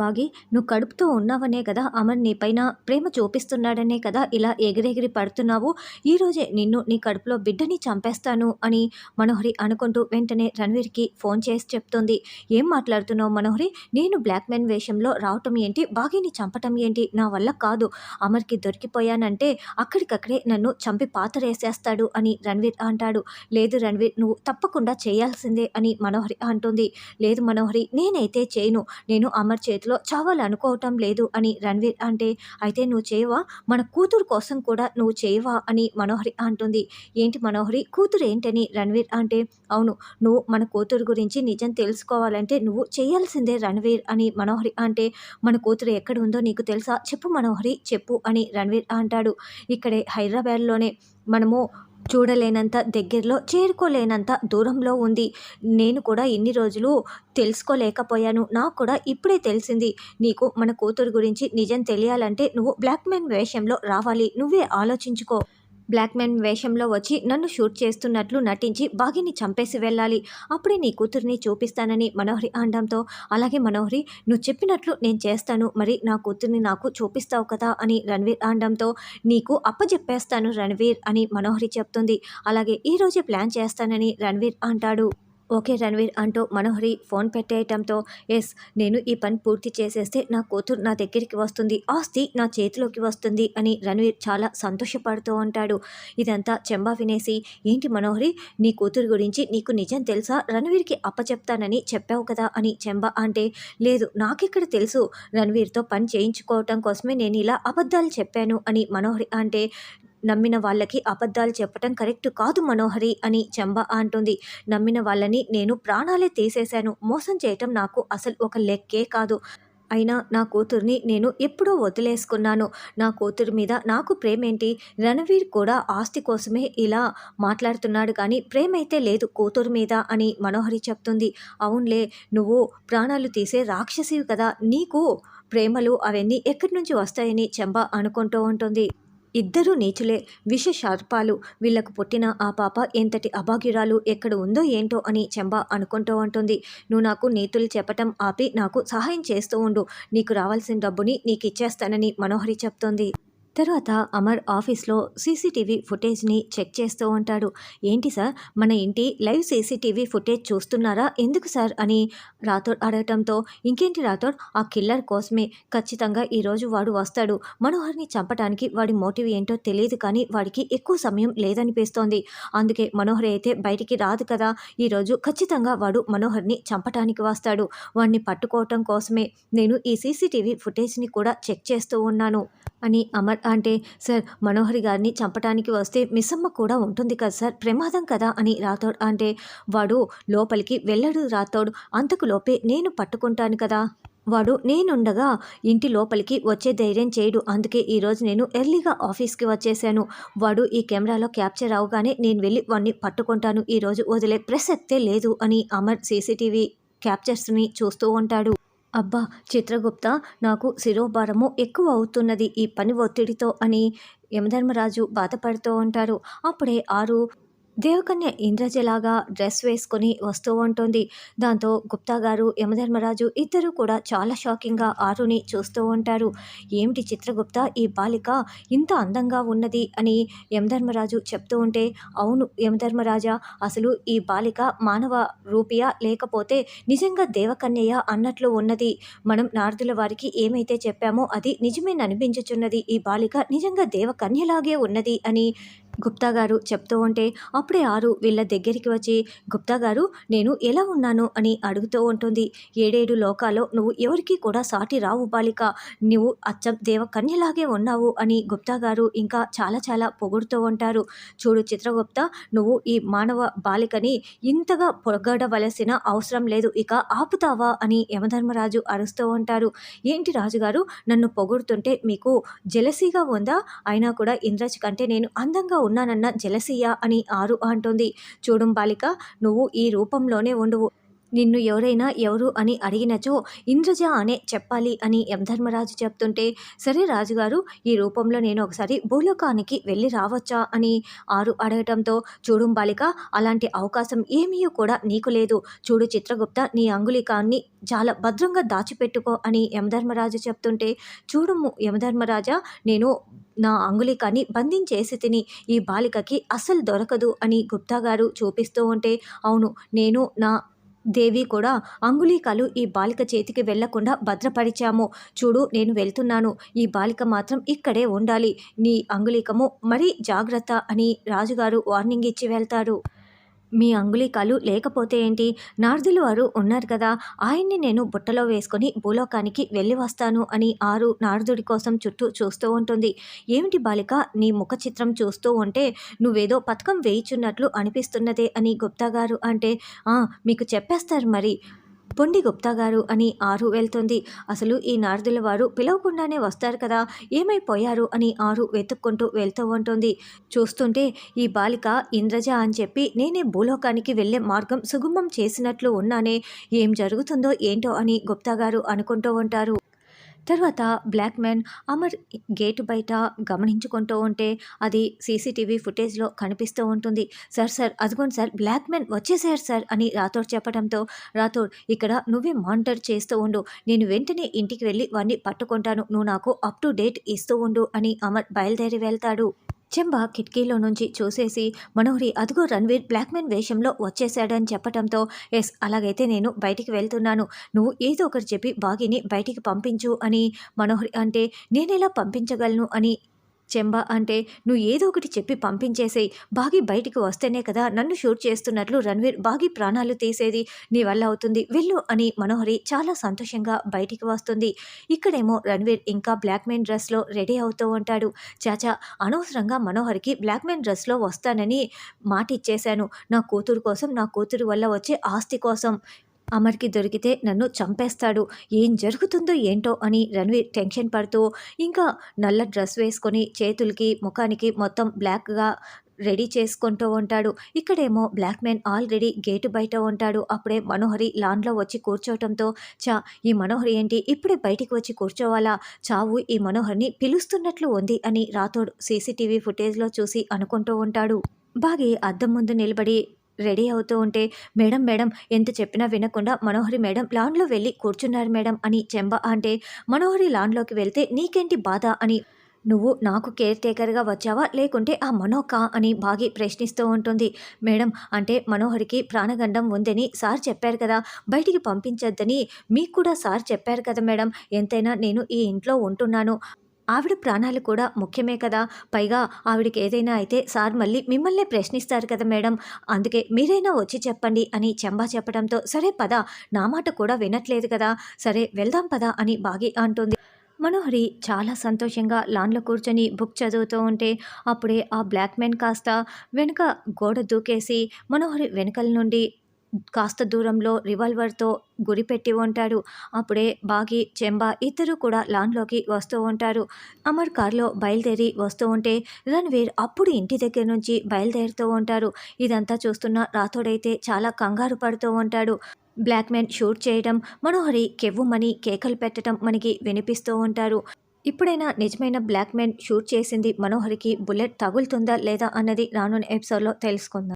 బాగి, నువ్వు కడుపుతో ఉన్నావనే కదా అమర్ నీపైన ప్రేమ చూపిస్తున్నాడనే కదా ఇలా ఎగిరెగిరి పడుతున్నావు. ఈరోజే నిన్ను నీ కడుపులో బిడ్డని చంపేస్తాను అని మనోహరి అనుకుంటూ వెంటనే రణవీర్కి ఫోన్ చేసి చెప్తుంది. ఏం మాట్లాడుతున్నావు మనోహరి? నేను బ్లాక్ మెన్ వేషంలో రావటం ఏంటి, బాగిని చంపటం ఏంటి? నా వల్ల కాదు. అమర్కి దొరికిపోయానంటే అక్కడికక్కడే నన్ను చంపి పాతరేసేస్తాడు అని రణవీర్ అంటాడు. లేదు రణవీర్, నువ్వు తప్పకుండా చేయాల్సిందే అని మనోహరి అంటుంది. లేదు మనోహరి, నేనైతే చేయను. నేను అమర్ చేతిలో చావాలనుకోవటం లేదు అని రణవీర్ అంటే, అయితే నువ్వు చేయవా? మన కూతురు కోసం కూడా నువ్వు చేయవా అని మనోహరి అంటుంది. ఏంటి మనోహరి, కూతురు ఏంటని రణవీర్ అంటే, అవును, నువ్వు మన కూతురు గురించి నిజం తెలుసుకోవాలంటే నువ్వు చేయాల్సిందే రణవీర్ అని మనోహరి అంటే, మన కూతురు ఎక్కడ ఉందో నీకు తెలుసా? చెప్పు మనోహరి, చెప్పు అని రణవీర్ అంటాడు. ఇక్కడే హైదరాబాద్లోనే మనము చూడలేనంత దగ్గరలో, చేరుకోలేనంత దూరంలో ఉంది. నేను కూడా ఇన్ని రోజులు తెలుసుకోలేకపోయాను. నాకు కూడా ఇప్పుడే తెలిసింది. నీకు మన కూతురు గురించి నిజం తెలియాలంటే నువ్వు బ్లాక్ మెన్ వేషంలో రావాలి. నువ్వే ఆలోచించుకో. బ్లాక్ మెన్ వేషంలో వచ్చి నన్ను షూట్ చేస్తున్నట్లు నటించి బాగిని చంపేసి వెళ్ళాలి. అప్పుడే నీ కూతురిని చూపిస్తానని మనోహరి అనడంతో, అలాగే మనోహరి, నువ్వు చెప్పినట్లు నేను చేస్తాను. మరి నా కూతుర్ని నాకు చూపిస్తావు కదా అని రణవీర్ అనడంతో, నీకు అప్పజెప్పేస్తాను రణవీర్ అని మనోహరి చెప్తుంది. అలాగే ఈరోజే ప్లాన్ చేస్తానని రణవీర్ అంటాడు. ఓకే రణవీర్ అంటూ మనోహరి ఫోన్ పెట్టేయటంతో, ఎస్, నేను ఈ పని పూర్తి చేసేస్తే నా కూతురు నా దగ్గరికి వస్తుంది, ఆస్తి నా చేతిలోకి వస్తుంది అని రణవీర్ చాలా సంతోషపడుతూ ఉంటాడు. ఇదంతా చెంబా వినేసి, ఏంటి మనోహరి, నీ కూతురు గురించి నీకు నిజం తెలుసా? రణవీర్కి అప్పచెప్తానని చెప్పావు కదా అని చెంబా అంటే, లేదు, నాకెక్కడ తెలుసు, రణవీర్తో పని చేయించుకోవటం కోసమే నేను ఇలా అబద్ధాలు చెప్పాను అని మనోహరి అంటే, నమ్మిన వాళ్ళకి అబద్ధాలు చెప్పటం కరెక్ట్ కాదు మనోహరి అని చెంబా అంటుంది. నమ్మిన వాళ్ళని నేను ప్రాణాలే తీసేశాను. మోసం చేయటం నాకు అసలు ఒక లెక్కే కాదు. అయినా నా కూతుర్ని నేను ఎప్పుడో వదిలేసుకున్నాను. నా కూతురు మీద నాకు ప్రేమేంటి? రణవీర్ కూడా ఆస్తి కోసమే ఇలా మాట్లాడుతున్నాడు కానీ ప్రేమైతే లేదు కూతురు మీద అని మనోహరి చెప్తుంది. అవునులే, నువ్వు ప్రాణాలు తీసే రాక్షసివి కదా, నీకు ప్రేమలు అవన్నీ ఎక్కడి నుంచి వస్తాయని చెంబా అనుకుంటూ ఉంటుంది. ఇద్దరూ నీచులే, విష సర్పాలు. వీళ్లకు పుట్టిన ఆ పాప ఎంతటి అభాగ్యురాలు, ఎక్కడ ఉందో ఏంటో అని చెంబా అనుకుంటూ ఉంటుంది. నువ్వు నాకు నీతులు చెప్పటం ఆపి నాకు సహాయం చేస్తూ ఉండు. నీకు రావాల్సిన డబ్బుని నీకు ఇచ్చేస్తానని మనోహరి చెప్తోంది. తర్వాత అమర్ ఆఫీస్లో సీసీటీవీ ఫుటేజ్ని చెక్ చేస్తూ ఉంటాడు. ఏంటి సార్, మన ఇంటి లైవ్ సీసీటీవీ ఫుటేజ్ చూస్తున్నారా? ఎందుకు సార్ అని రాథోడ్ అడగటంతో, ఇంకేంటి రాథోడ్, ఆ కిల్లర్ కోసమే. ఖచ్చితంగా ఈరోజు వాడు వస్తాడు. మనోహర్ని చంపడానికి వాడి మోటివ్ ఏంటో తెలియదు కానీ వాడికి ఎక్కువ సమయం లేదనిపిస్తోంది. అందుకే మనోహర్ అయితే బయటికి రాదు కదా. ఈరోజు ఖచ్చితంగా వాడు మనోహర్ని చంపటానికి వస్తాడు. వాడిని పట్టుకోవటం కోసమే నేను ఈ సీసీటీవీ ఫుటేజ్ని కూడా చెక్ చేస్తూ ఉన్నాను అని అమర్ అంటే, సార్, మనోహరి గారిని చంపటానికి వస్తే మిస్సమ్మ కూడా ఉంటుంది కదా సార్, ప్రమాదం కదా అని రాథోడ్ అంటే, వాడు లోపలికి వెళ్ళడు రాథోడ్, అంతకు లోపే నేను పట్టుకుంటాను కదా. వాడు నేనుండగా ఇంటి లోపలికి వచ్చే ధైర్యం చేయడు. అందుకే ఈరోజు నేను ఎర్లీగా ఆఫీస్కి వచ్చేసాను. వాడు ఈ కెమెరాలో క్యాప్చర్ అవగానే నేను వెళ్ళి వాడిని పట్టుకుంటాను. ఈరోజు వదిలే ప్రసక్తే లేదు అని అమర్ సీసీటీవీ క్యాప్చర్స్ని చూస్తూ ఉంటాడు. అబ్బా చిత్రగుప్త, నాకు శిరోభారము ఎక్కువ అవుతున్నది ఈ పని ఒత్తిడితో అని యమధర్మరాజు బాధపడుతూ ఉంటారు. అప్పుడే ఆరు దేవకన్య ఇంద్రజలాగా డ్రెస్ వేసుకొని వస్తూ ఉంటుంది. దాంతో గుప్తా గారు, యమధర్మరాజు ఇద్దరు కూడా చాలా షాకింగ్గా ఆరుని చూస్తూ ఉంటారు. ఏమిటి చిత్రగుప్త, ఈ బాలిక ఇంత అందంగా ఉన్నది అని యమధర్మరాజు చెప్తూ ఉంటే, అవును యమధర్మరాజా, అసలు ఈ బాలిక మానవ రూపియా లేకపోతే నిజంగా దేవకన్యయ అన్నట్లు ఉన్నది. మనం నారదుల వారికి ఏమైతే చెప్పామో అది నిజమేననిపించుచున్నది. ఈ బాలిక నిజంగా దేవకన్యలాగే ఉన్నది అని గుప్తా గారు చెప్తూ ఉంటే, అప్పుడే ఆరు వీళ్ళ దగ్గరికి వచ్చి, గుప్తా గారు, నేను ఎలా ఉన్నాను అని అడుగుతూ ఉంటుంది. 7 లోకాల్లో నువ్వు ఎవరికి కూడా సాటి రావు బాలిక, నువ్వు అచ్చం దేవకన్యలాగే ఉన్నావు అని గుప్తా గారు ఇంకా చాలా చాలా పొగుడుతూ ఉంటారు. చూడు చిత్రగుప్త, నువ్వు ఈ మానవ బాలికని ఇంతగా పొగడవలసిన అవసరం లేదు, ఇక ఆపుతావా అని యమధర్మరాజు అరుస్తూ ఉంటారు. ఏంటి రాజుగారు, నన్ను పొగుడుతుంటే మీకు జెలసీగా ఉందా? అయినా కూడా ఇంద్రజ్ కంటే నేను అందంగా ఉన్నానన్న జెలసియా అని ఆరు అంటుంది. చూడు బాలిక, నువ్వు ఈ రూపంలోనే ఉండవు, నిన్ను ఎవరైనా ఎవరు అని అడిగినచో ఇంద్రజ అనే చెప్పాలి అని యమధర్మరాజు చెప్తుంటే, సరే రాజుగారు, ఈ రూపంలో నేను ఒకసారి భూలోకానికి వెళ్ళి రావచ్చా అని ఆరు అడగటంతో, చూడు బాలిక, అలాంటి అవకాశం ఏమీ కూడా నీకు లేదు. చూడు చిత్రగుప్త, నీ అంగుళికాన్ని చాలా భద్రంగా దాచిపెట్టుకో అని యమధర్మరాజు చెప్తుంటే, చూడు యమధర్మరాజా, నేను నా అంగుళికాన్ని బంధించేసి తిని ఈ బాలికకి అస్సలు దొరకదు అని గుప్తా గారు చూపిస్తూ ఉంటే, అవును, నేను నా దేవి కూడా అంగుళీకాలు ఈ బాలిక చేతికి వెళ్లకుండా భద్రపరిచాము. చూడు, నేను వెళ్తున్నాను, ఈ బాలిక మాత్రం ఇక్కడే ఉండాలి, నీ అంగుళీకము మరీ జాగ్రత్త అని రాజుగారు వార్నింగ్ ఇచ్చి వెళ్తారు. మీ అంగుళీకాలు లేకపోతే ఏంటి, నారదులు వారు ఉన్నారు కదా, ఆయన్ని నేను బుట్టలో వేసుకొని భూలోకానికి వెళ్ళి వస్తాను అని ఆరు నారదుడి కోసం చుట్టూ చూస్తూ ఉంటుంది. ఏమిటి బాలిక, నీ ముఖ చిత్రం చూస్తూ ఉంటే నువ్వేదో పథకం వేయిచున్నట్లు అనిపిస్తున్నదే అని గుప్తా గారు అంటే, మీకు చెప్పేస్తారు మరి, పొండి గుప్తా గారు అని ఆరు వెళ్తుంది. అసలు ఈ నారదుల వారు పిలవకుండానే వస్తారు కదా, ఏమైపోయారు అని ఆరు వెతుక్కుంటూ వెళ్తూ ఉంటుంది. చూస్తుంటే ఈ బాలిక ఇంద్రజ అని చెప్పి నేనే భూలోకానికి వెళ్ళే మార్గం సుగమం చేసినట్లు ఉన్నానే, ఏం జరుగుతుందో ఏంటో అని గుప్తా గారు అనుకుంటూ ఉంటారు. తర్వాత బ్లాక్ మ్యాన్ అమర్ గేటు బయట గమనించుకుంటూ ఉంటే అది సీసీటీవీ ఫుటేజ్లో కనిపిస్తూ ఉంటుంది. సార్ సార్, అదిగోండి సార్, బ్లాక్ మ్యాన్ వచ్చేసారు సార్ అని రాథోడ్ చెప్పడంతో, రాథోడ్, ఇక్కడ నువ్వే మానిటర్ చేస్తూ ఉండు, నేను వెంటనే ఇంటికి వెళ్ళి వాడిని పట్టుకుంటాను, నువ్వు నాకు అప్ టు డేట్ ఇస్తూ ఉండు అని అమర్ బయలుదేరి వెళ్తాడు. చెంబ కిటికీలో నుంచి చూసేసి, మనోహరి, అదిగో రణ్వీర్ బ్లాక్మెన్ వేషంలో వచ్చేసాడని చెప్పటంతో, ఎస్, అలాగైతే నేను బయటికి వెళ్తున్నాను, నువ్వు ఏదో ఒకటి చెప్పి బాగీని బయటికి పంపించు అని మనోహరి అంటే, నేనెలా పంపించగలను అని చెంబ అంటే, నువ్వు ఏదో ఒకటి చెప్పి పంపించేసేయి, బాగి బయటికి వస్తేనే కదా నన్ను షూట్ చేస్తున్నట్లు రణ్వీర్ బాగి ప్రాణాలు తీసేది, నీ వల్ల అవుతుంది, వెళ్ళు అని మనోహరి చాలా సంతోషంగా బయటికి వస్తుంది. ఇక్కడేమో రణ్వీర్ ఇంకా బ్లాక్మెన్ డ్రెస్లో రెడీ అవుతూ ఉంటాడు. చాచా, అనవసరంగా మనోహరికి బ్లాక్మెన్ డ్రెస్లో వస్తానని మాట ఇచ్చేశాను, నా కూతురు కోసం, నా కూతురు వల్ల వచ్చే ఆస్తి కోసం, అమర్కి దొరికితే నన్ను చంపేస్తాడు, ఏం జరుగుతుందో ఏంటో అని రణ్వీర్ టెన్షన్ పడుతూ ఇంకా నల్ల డ్రెస్ వేసుకొని చేతులకి ముఖానికి మొత్తం బ్లాక్గా రెడీ చేసుకుంటూ ఉంటాడు. ఇక్కడేమో బ్లాక్ మ్యాన్ ఆల్రెడీ గేటు బయట ఉంటాడు. అప్పుడే మనోహరి లాన్లో వచ్చి కూర్చోవటంతో, ఈ మనోహరి ఏంటి ఇప్పుడే బయటికి వచ్చి కూర్చోవాలా, చావు ఈ మనోహర్ని పిలుస్తున్నట్లు ఉంది అని రాథోడ్ సీసీటీవీ ఫుటేజ్లో చూసి అనుకుంటూ ఉంటాడు. బాగి అద్దం ముందు నిలబడి రెడీ అవుతూ ఉంటే, మేడం మేడం, ఎంత చెప్పినా వినకుండా మనోహరి మేడం లాన్లో వెళ్ళి కూర్చున్నారు మేడం అని చెంబ అంటే, మనోహరి లాన్లోకి వెళ్తే నీకేంటి బాధ అని, నువ్వు నాకు కేర్ టేకర్గా వచ్చావా లేకుంటే ఆ మనోక అని బాగి ప్రశ్నిస్తూ ఉంటుంది. మేడం, అంటే మనోహరికి ప్రాణగండం ఉందని సార్ చెప్పారు కదా, బయటికి పంపించొద్దని మీకు కూడా సార్ చెప్పారు కదా మేడం, ఎంతైనా నేను ఈ ఇంట్లో ఉంటున్నాను, ఆవిడ ప్రాణాలు కూడా ముఖ్యమే కదా, పైగా ఆవిడకి ఏదైనా అయితే సార్ మళ్ళీ మిమ్మల్నే ప్రశ్నిస్తారు కదా మేడం, అందుకే మీరైనా వచ్చి చెప్పండి అని చెంబా చెప్పడంతో, సరే పద, నా మాట కూడా వినట్లేదు కదా, సరే వెళ్దాం పద అని బాగి అంటుంది. మనోహరి చాలా సంతోషంగా లాన్లో కూర్చొని బుక్ చదువుతూ ఉంటే అప్పుడే ఆ బ్లాక్ మ్యాన్ కాస్త వెనుక గోడ దూకేసి మనోహరి వెనుకల నుండి కాస్త దూరంలో రివాల్వర్తో గురిపెట్టి ఉంటాడు. అప్పుడే బాగి చెంబా ఇద్దరు కూడా లాన్లోకి వస్తూ ఉంటారు. అమర్ కార్లో బయలుదేరి వస్తూ ఉంటే రణ్వీర్ అప్పుడు ఇంటి దగ్గర నుంచి బయలుదేరుతూ ఉంటారు. ఇదంతా చూస్తున్న రాథోడైతే చాలా కంగారు పడుతూ ఉంటాడు. బ్లాక్ మ్యాన్ షూట్ చేయడం, మనోహరి కెవ్వుమని కేకలు పెట్టడం మనకి వినిపిస్తూ ఉంటారు. ఇప్పుడైనా నిజమైన బ్లాక్ మ్యాన్ షూట్ చేసింది మనోహరికి బుల్లెట్ తగులుతుందా లేదా అన్నది రానున్న ఎపిసోడ్లో తెలుసుకుందాం.